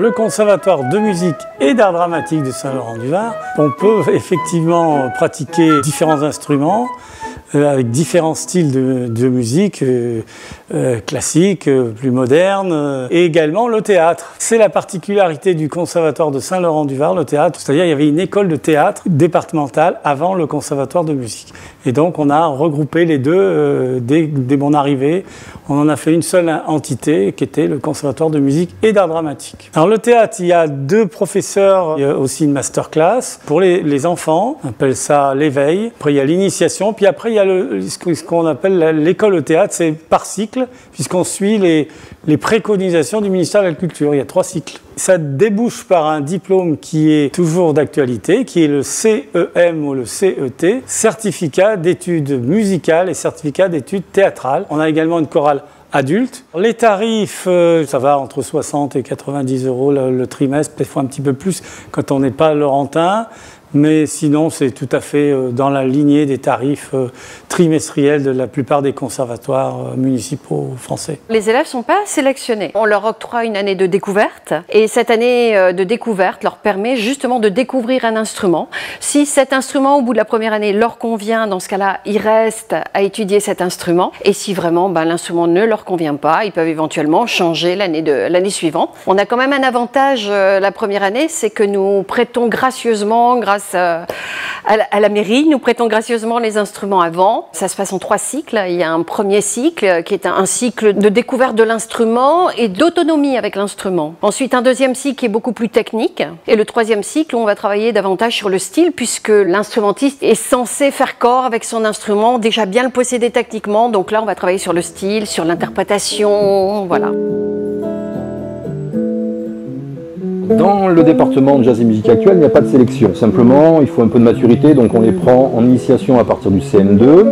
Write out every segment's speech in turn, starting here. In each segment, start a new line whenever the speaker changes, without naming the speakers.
le Conservatoire de musique et d'art dramatique de Saint-Laurent-du-Var, on peut effectivement pratiquer différents instruments avec différents styles de musique, classique, plus moderne, et également le théâtre. C'est la particularité du Conservatoire de Saint-Laurent-du-Var, le théâtre, c'est-à-dire il y avait une école de théâtre départementale avant le Conservatoire de musique. Et donc on a regroupé les deux dès mon arrivée. On en a fait une seule entité qui était le Conservatoire de musique et d'art dramatique. Alors le théâtre, il y a deux professeurs, il y a aussi une masterclass pour les enfants, on appelle ça l'éveil. Après il y a l'initiation, puis après il y a ce qu'on appelle l'école au théâtre, c'est par cycle, puisqu'on suit les préconisations du ministère de la Culture. Il y a 3 cycles. Ça débouche par un diplôme qui est toujours d'actualité, qui est le CEM ou le CET, certificat d'études musicales et certificat d'études théâtrales. On a également une chorale adulte. Les tarifs, ça va entre 60 et 90 euros le trimestre, peut-être un petit peu plus quand on n'est pas laurentin. Mais sinon, c'est tout à fait dans la lignée des tarifs trimestriels de la plupart des conservatoires municipaux français.
Les élèves ne sont pas sélectionnés. On leur octroie une année de découverte et cette année de découverte leur permet justement de découvrir un instrument. Si cet instrument, au bout de la première année, leur convient, dans ce cas-là, ils restent à étudier cet instrument. Et si vraiment l'instrument ne leur convient pas, ils peuvent éventuellement changer l'année suivante. On a quand même un avantage la première année, c'est que nous prêtons gracieusement, grâce à la mairie, nous prêtons gracieusement les instruments avant. Ça se passe en 3 cycles. Il y a un premier cycle qui est un cycle de découverte de l'instrument et d'autonomie avec l'instrument. Ensuite, un deuxième cycle qui est beaucoup plus technique. Et le 3e cycle, on va travailler davantage sur le style puisque l'instrumentiste est censé faire corps avec son instrument, déjà bien le posséder techniquement. Donc là, on va travailler sur le style, sur l'interprétation, voilà.
Dans le département de jazz et musique actuelle, il n'y a pas de sélection. Simplement, il faut un peu de maturité, donc on les prend en initiation à partir du CM2.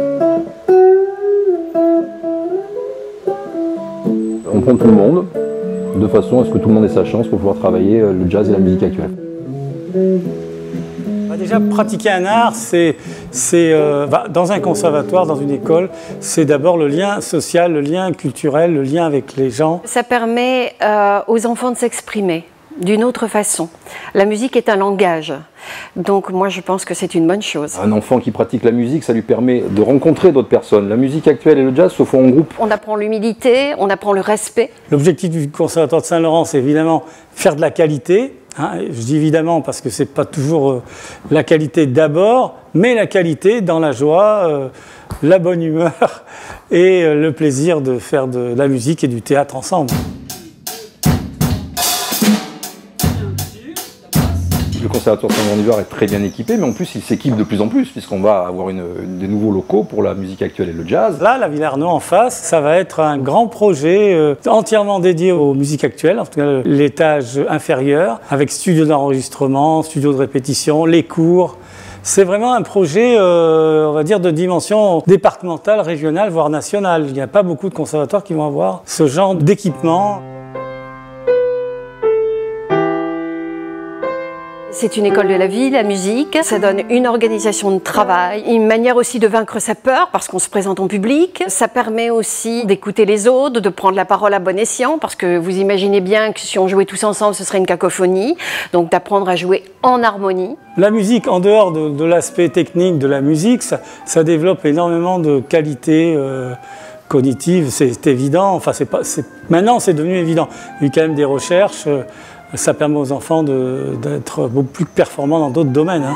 On prend tout le monde, de façon à ce que tout le monde ait sa chance pour pouvoir travailler le jazz et la musique actuelle.
Déjà, pratiquer un art, dans un conservatoire, dans une école, c'est d'abord le lien social, le lien culturel, le lien avec les gens.
Ça permet aux enfants de s'exprimer d'une autre façon. La musique est un langage, donc moi je pense que c'est une bonne chose.
Un enfant qui pratique la musique, ça lui permet de rencontrer d'autres personnes. La musique actuelle et le jazz se font en groupe.
On apprend l'humilité, on apprend le respect.
L'objectif du Conservatoire de Saint-Laurent, c'est évidemment faire de la qualité. Je dis évidemment parce que c'est pas toujours la qualité d'abord, mais la qualité dans la joie, la bonne humeur et le plaisir de faire de la musique et du théâtre ensemble.
Le Conservatoire Saint-Laurent-du-Var est très bien équipé, mais en plus il s'équipe de plus en plus, puisqu'on va avoir des nouveaux locaux pour la musique actuelle et le jazz.
Là, la Villa Arnaud en face, ça va être un grand projet entièrement dédié aux musiques actuelles, en tout cas l'étage inférieur, avec studio d'enregistrement, studio de répétition, les cours. C'est vraiment un projet, on va dire, de dimension départementale, régionale, voire nationale. Il n'y a pas beaucoup de conservatoires qui vont avoir ce genre d'équipement.
C'est une école de la vie, la musique. Ça donne une organisation de travail, une manière aussi de vaincre sa peur parce qu'on se présente en public. Ça permet aussi d'écouter les autres, de prendre la parole à bon escient parce que vous imaginez bien que si on jouait tous ensemble, ce serait une cacophonie. Donc d'apprendre à jouer en harmonie.
La musique, en dehors de l'aspect technique de la musique, ça développe énormément de qualités cognitives. C'est évident. Enfin, maintenant, c'est devenu évident. Il y a eu quand même des recherches. Ça permet aux enfants d'être beaucoup plus performants dans d'autres domaines.